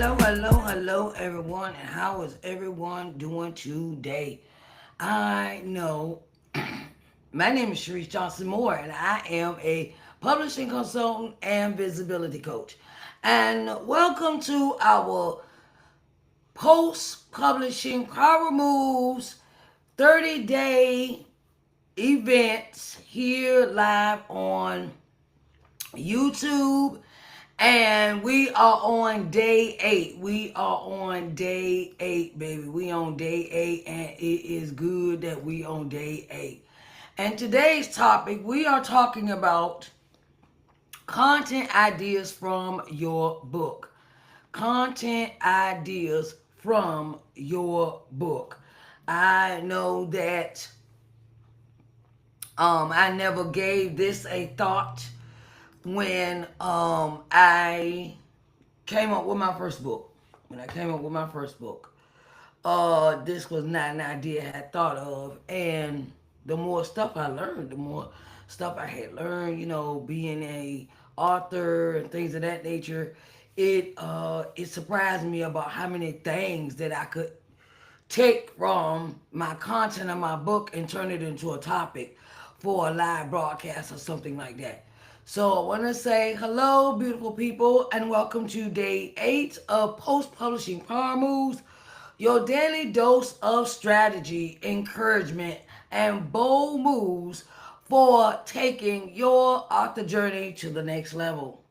Hello, everyone, and how is everyone doing today? I know my name is Sharise Moore, and I am a publishing consultant and visibility coach. And welcome to our post publishing power moves 30-day events here live on YouTube. And we are on day 8. We are on day 8, baby. We on day 8, and it is good that we on day 8. And today's topic, we are talking about content ideas from your book. Content ideas from your book. I know that I never gave this a thought when I came up with my first book. When I came up with my first book, this was not an idea I had thought of, and the more stuff I learned, the more stuff I had learned, being a author and things of that nature, it surprised me about how many things that I could take from my content of my book and turn it into a topic for a live broadcast or something like that. So I want to say hello, beautiful people, and welcome to day 8 of Post Publishing Power Moves, your daily dose of strategy, encouragement, and bold moves for taking your author journey to the next level.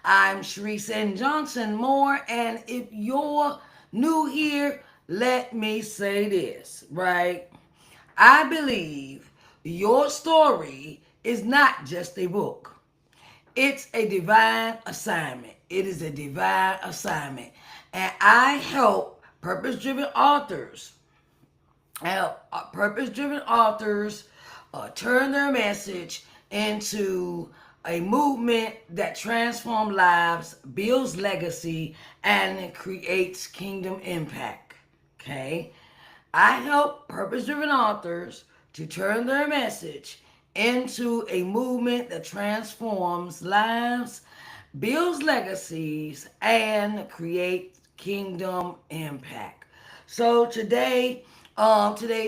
I'm Sharise N. Moore, and if you're new here, let me say this, right? I believe your story is not just a book. It's a divine assignment. It is a divine assignment. And I help purpose-driven authors turn their message into a movement that transforms lives, builds legacy, and creates kingdom impact. Okay? I help purpose-driven authors to turn their message into a movement that transforms lives, builds legacies, and creates kingdom impact. So today's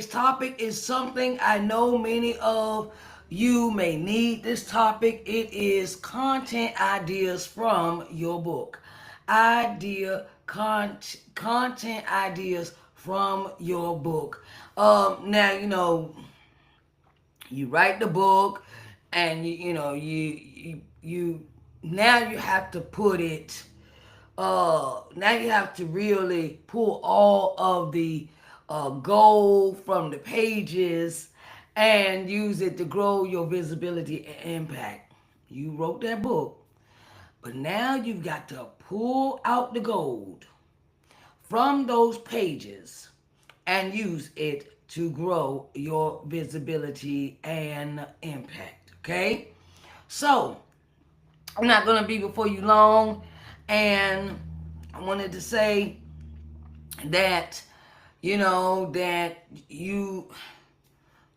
topic is something I know many of you may need this topic. It is content ideas from your book. Content ideas from your book. Now you write the book, and you now you have to put it. Now you have to really pull all of the gold from the pages and use it to grow your visibility and impact. You wrote that book, but now you've got to pull out the gold from those pages and use it to grow your visibility and impact. Okay? So, I'm not going to be before you long, and I wanted to say that, that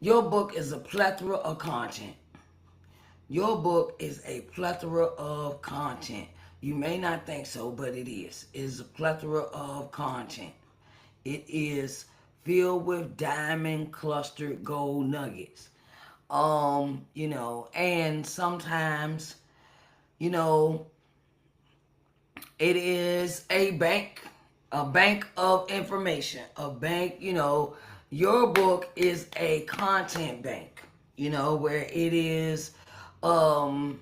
your book is a plethora of content. Your book is a plethora of content. You may not think so, but it is. It is a plethora of content. It is filled with diamond clustered gold nuggets. And sometimes, you know, it is a bank of information, your book is a content bank, where it is, like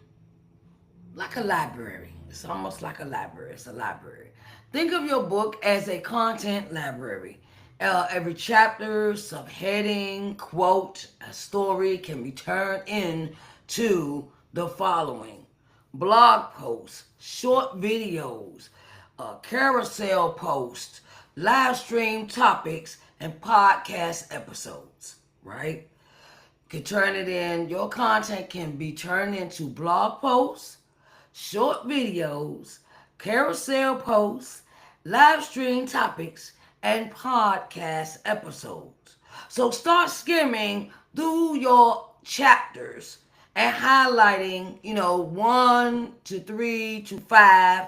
a library. It's almost like a library. It's a library. Think of your book as a content library. Every chapter, subheading, quote, a story can be turned into the following: blog posts, short videos, carousel posts, live stream topics, and podcast episodes, right? Your content can be turned into blog posts, short videos, carousel posts, live stream topics, and podcast episodes. So start skimming through your chapters and highlighting, 1 to 3 to 5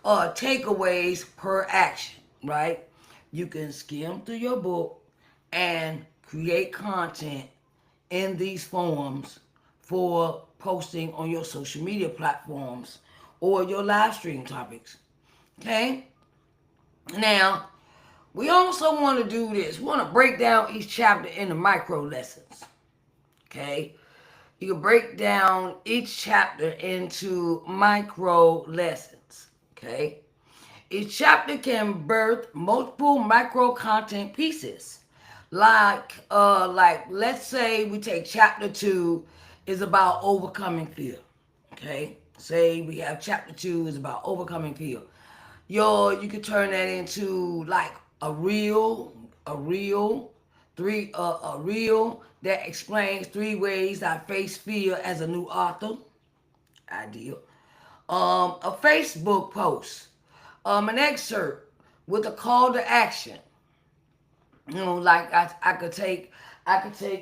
takeaways per action, right? You can skim through your book and create content in these forms for posting on your social media platforms or your live stream topics. Okay? Now, we also want to do this. We want to break down each chapter into micro lessons. Okay? You can break down each chapter into micro lessons. Okay? Each chapter can birth multiple micro content pieces. Like let's say we take chapter 2 is about overcoming fear. Okay? Say we have chapter 2 is about overcoming fear. You could turn that into like a reel, a reel that explains 3 ways I face fear as a new author. Ideal. A Facebook post, an excerpt with a call to action. Like I could take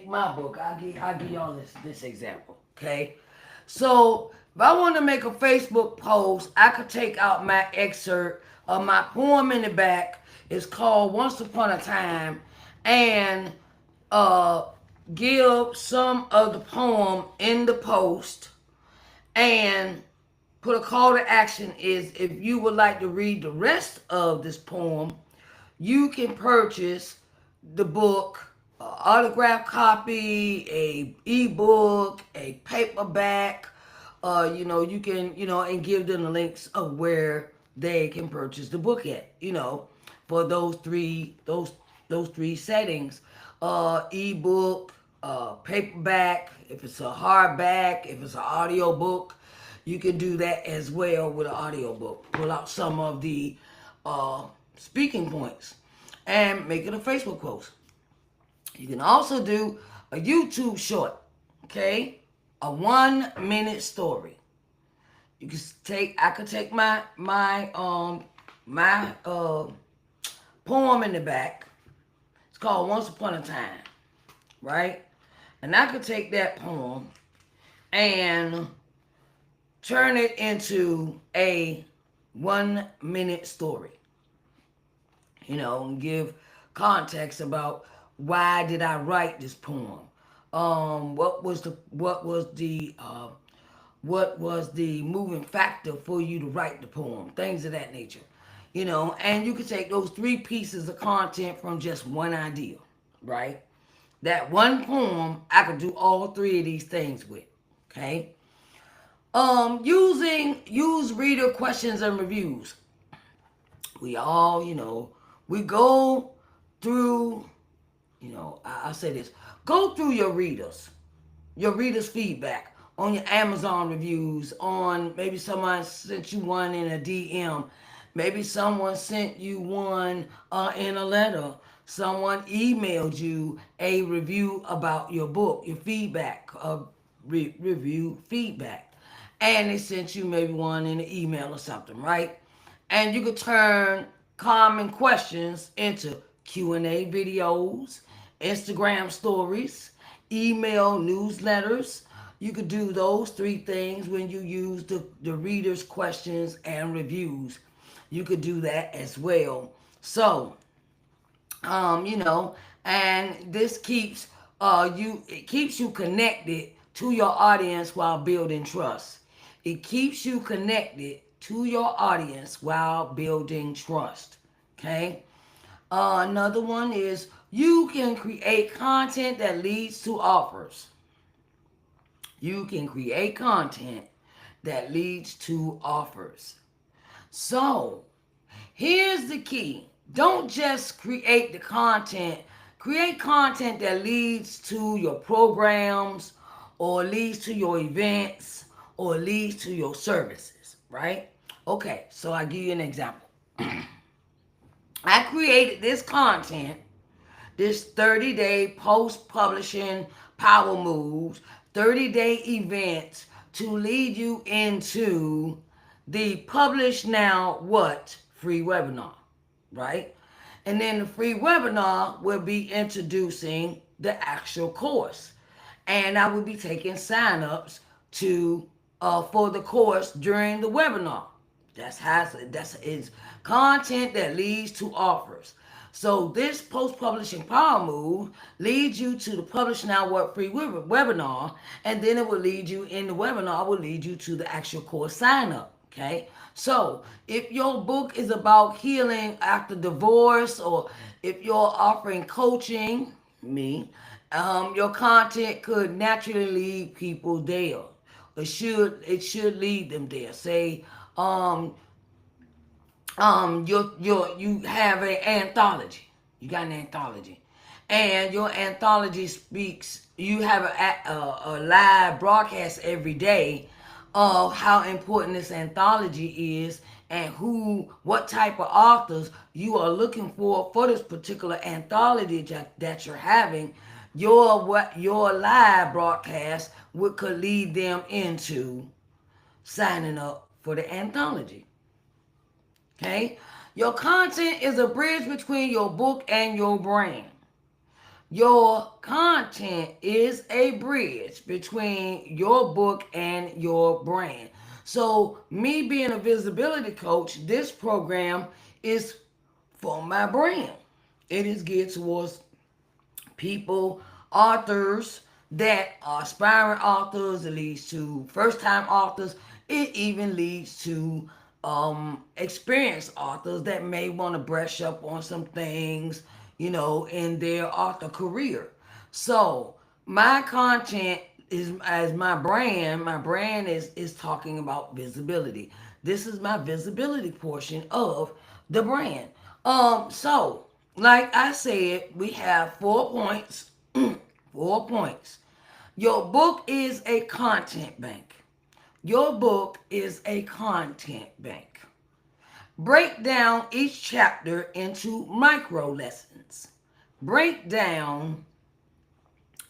my book. I'll give y'all this example. Okay, so if I want to make a Facebook post, I could take out my excerpt of my poem in the back. It's called Once Upon a Time, and uh, give some of the poem in the post, and put a call to action is if you would like to read the rest of this poem, you can purchase the book, autographed copy, a ebook, a paperback. You can, and give them the links of where they can purchase the book at. For those three settings, ebook, paperback. If it's a hardback, if it's an audio book, you can do that as well with an audio book. Pull out some of the speaking points and make it a Facebook post. You can also do a YouTube short, okay? A 1-minute story. I could take my poem in the back. It's called Once Upon a Time, right? And I could take that poem and turn it into a 1-minute story. And give context about why did I write this poem? What was the moving factor for you to write the poem? Things of that nature. And you can take those 3 pieces of content from just one idea, right? That one poem, I could do all 3 of these things with. Okay. Use reader questions and reviews. We all, we go through, I'll say this, go through your readers' feedback on your Amazon reviews, on maybe someone sent you one in a DM, maybe someone sent you one in a letter, someone emailed you a review about your book, your feedback, review feedback, and they sent you maybe one in an email or something, right? And you could turn common questions into Q&A videos, Instagram stories, email newsletters. You could do those 3 things when you use the readers' questions and reviews. You could do that as well. So, and this keeps you connected to your audience while building trust. It keeps you connected to your audience while building trust. Okay? Another one is you can create content that leads to offers. You can create content that leads to offers. So, here's the key. Don't just create the content. Create content that leads to your programs or leads to your events or leads to your services, right? Okay, so I'll give you an example. I created this content, this 30-day post-publishing power moves, 30-day events to lead you into the Publish Now What free webinar, right? And then the free webinar will be introducing the actual course. And I will be taking signups for the course during the webinar. It's content that leads to offers. So this post-publishing power move leads you to the Publish Now What Free webinar, and then it will lead you in the webinar will lead you to the actual course sign up. Okay, so if your book is about healing after divorce, or if you're offering coaching, your content could naturally lead people there. It should lead them there. Say, you have an anthology. You got an anthology, and your anthology speaks. You have a live broadcast every day of how important this anthology is, and what type of authors you are looking for this particular anthology that you're having. Your live broadcast could lead them into signing up for the anthology. Okay? Your content is a bridge between your book and your brand. Your content is a bridge between your book and your brand. So, me being a visibility coach, this program is for my brand. It is geared towards people, authors that are aspiring authors. It leads to first time authors. It even leads to experienced authors that may want to brush up on some things, in their author career. So my content is as my brand is talking about visibility. This is my visibility portion of the brand. So like I said, we have 4 points. 4 points. Your book is a content bank. Your book is a content bank. Break down each chapter into micro lessons. Break down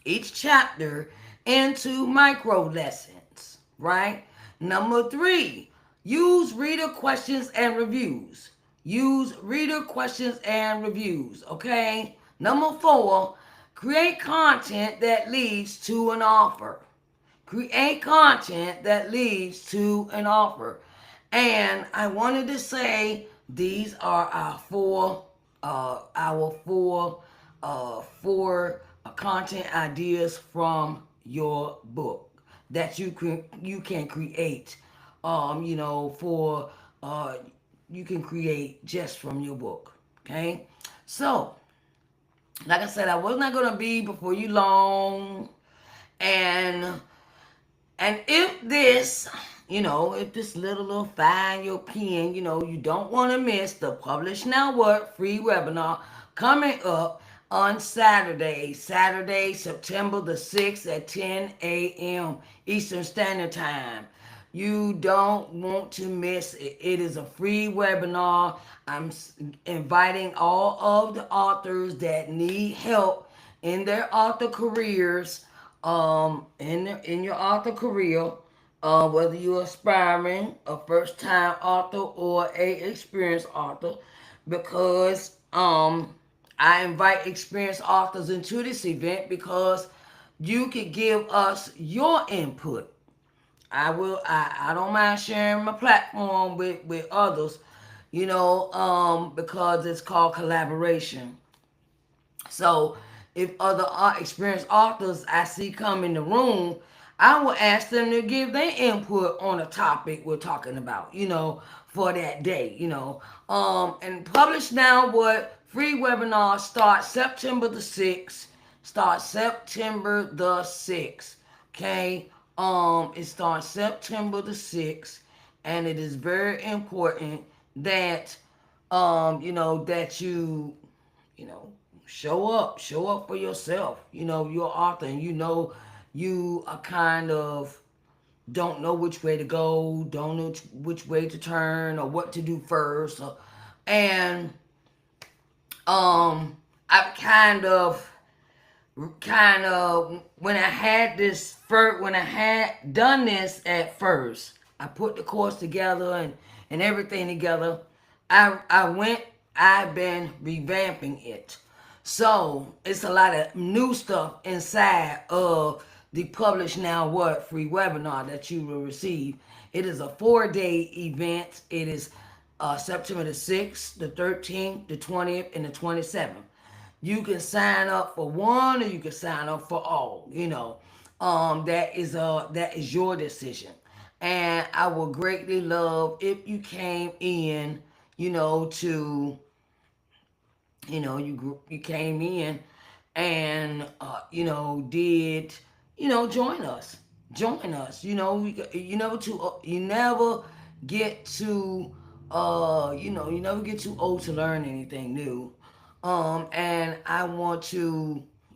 each chapter into micro lessons, right? Number 3, use reader questions and reviews. Use reader questions and reviews, okay? Number 4, create content that leads to an offer. Create content that leads to an offer. And I wanted to say these are our four content ideas from your book that you can create. You can create just from your book. Okay, so like I said, I was not gonna be before you long, and if this, if this little find your pen, you don't want to miss the Publish Now What free webinar coming up on Saturday, September the 6th at 10 a.m. Eastern Standard Time. You don't want to miss it. It is a free webinar. I'm inviting all of the authors that need help in their author careers, in your author career, whether you're aspiring, a first time author, or a experienced author, because I invite experienced authors into this event because you can give us your input. I don't mind sharing my platform with others, because it's called collaboration. So if other experienced authors I see come in the room, I will ask them to give their input on a topic we're talking about, for that day, and Publish Now What free webinar starts September the 6th. Okay? It starts September the 6th, and it is very important that that you know show up for yourself. You're an author, and you are kind of don't know which way to go, don't know which way to turn, or what to do first, and I've kind of when I had done this at first, I put the course together and everything together. I've been revamping it. So it's a lot of new stuff inside of the Publish Now What free webinar that you will receive. It is a 4-day event. It is September the 6th, the 13th, the 20th, and the 27th. You can sign up for one or you can sign up for all. That is your decision. And I would greatly love if you came in, to you came in and did join us. You never get too you never get too old to learn anything new. And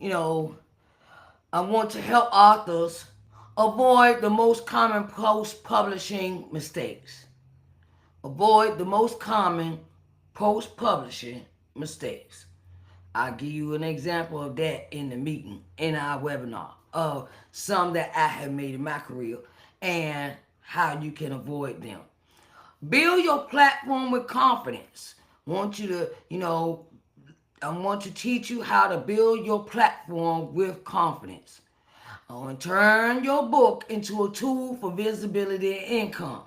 you know I want to help authors avoid the most common post publishing mistakes. Avoid the most common post publishing mistakes. I'll give you an example of that in the meeting, in our webinar, of some that I have made in my career and how you can avoid them. Build your platform with confidence. Want you to, I want to teach you how to build your platform with confidence. I want to turn your book into a tool for visibility and income.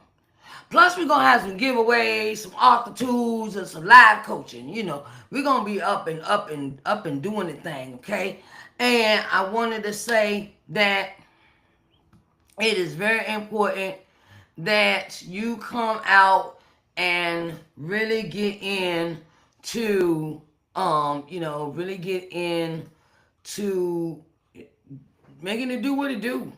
Plus, we're gonna have some giveaways, some author tools, and some live coaching. We're gonna be up and doing the thing, okay? And I wanted to say that it is very important that you come out and really get into, really get into making it do what it do.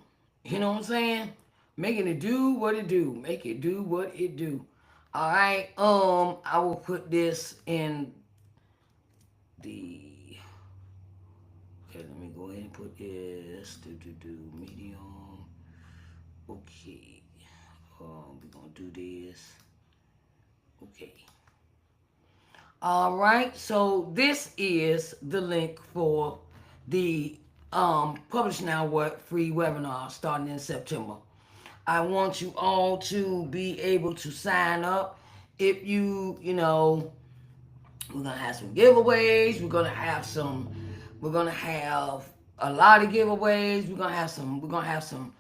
You know what I'm saying? Making it do what it do. Make it do what it do. All right. I will put this in the. Okay, let me go ahead and put this. Medium. Okay. We're gonna do this. Okay. All right. So this is the link for the Publish Now What free webinar starting in September. I want you all to be able to sign up. If we're gonna have some giveaways. We're gonna have a lot of giveaways. We're gonna have some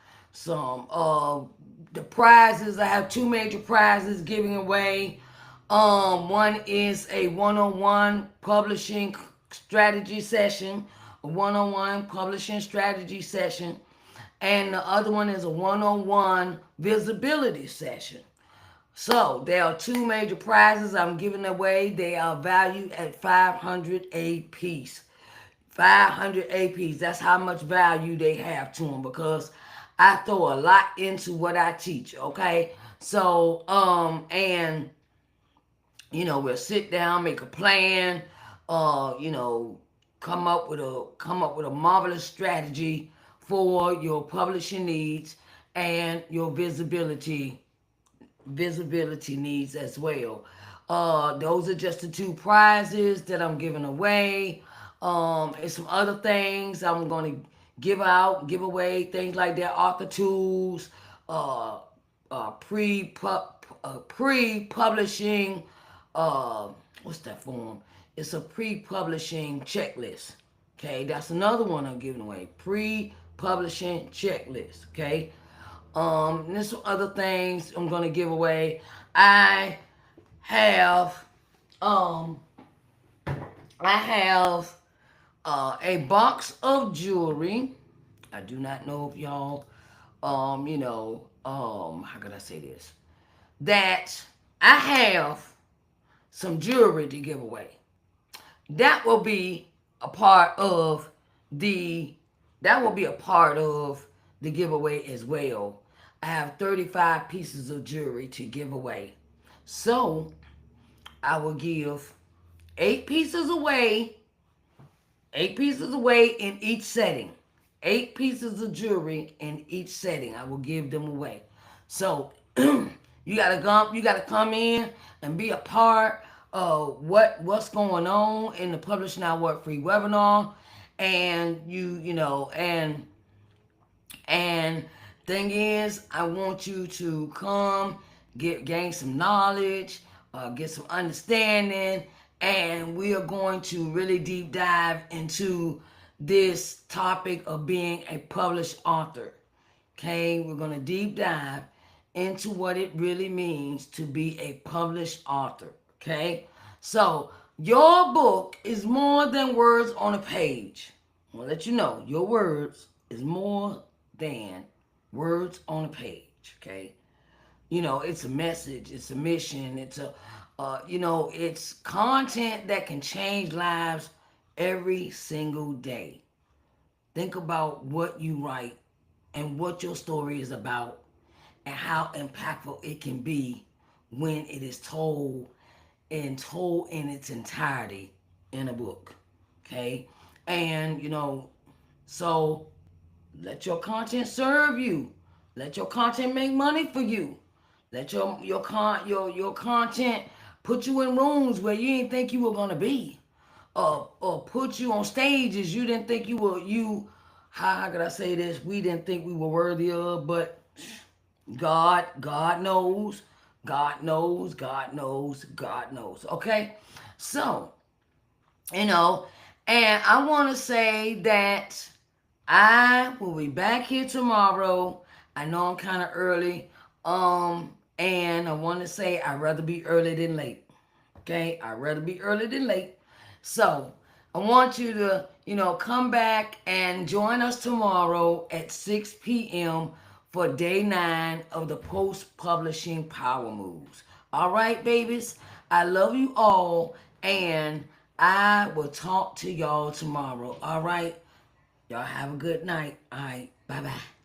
the prizes. I have two major prizes giving away. One is a one-on-one publishing strategy session, a one-on-one publishing strategy session, and the other one is a one-on-one visibility session. So there are two major prizes I'm giving away. They are valued at 500 a piece. 500 a piece. That's how much value they have to them, because I throw a lot into what I teach. Okay, so and we'll sit down, make a plan, come up with a marvelous strategy for your publishing needs and your visibility needs as well. Those are just the two prizes that I'm giving away. And some other things I'm going to give away, things like that, author tools, pre-publishing, what's that form? It's a pre-publishing checklist. Okay, that's another one I'm giving away. Pre-publishing checklist. Okay. And there's some other things I'm gonna give away. I have a box of jewelry. I do not know if y'all how could I say this? That I have some jewelry to give away. That will be a part of the giveaway as well. I have 35 pieces of jewelry to give away. So I will give 8 pieces away in each setting. 8 pieces of jewelry in each setting. I will give them away. So you gotta come in and be a part of what's going on in the Publish Now What free webinar. And and thing is, I want you to come gain some knowledge, get some understanding, and we are going to really deep dive into this topic of being a published author. Okay, we're going to deep dive into what it really means to be a published author. Okay? So, your book is more than words on a page. I'm going to let you know, your words is more than words on a page. Okay? You know, it's a message, it's a mission, it's a, it's content that can change lives every single day. Think about what you write and what your story is about and how impactful it can be when it is told in its entirety in a book. Okay? And so let your content serve you. Let your content make money for you. Let your content put you in rooms where you didn't think you were gonna be, or put you on stages you didn't think you were. How could I say this? We didn't think we were worthy of, but God knows, God knows, God knows, God knows. Okay, so you know, and I want to say that I will be back here tomorrow. I know I'm kind of early. And I want to say I'd rather be early than late. Okay? I'd rather be early than late. So, I want you to, come back and join us tomorrow at 6 p.m. for day 9 of the post-publishing power moves. All right, babies? I love you all, and I will talk to y'all tomorrow. All right? Y'all have a good night. All right. Bye-bye.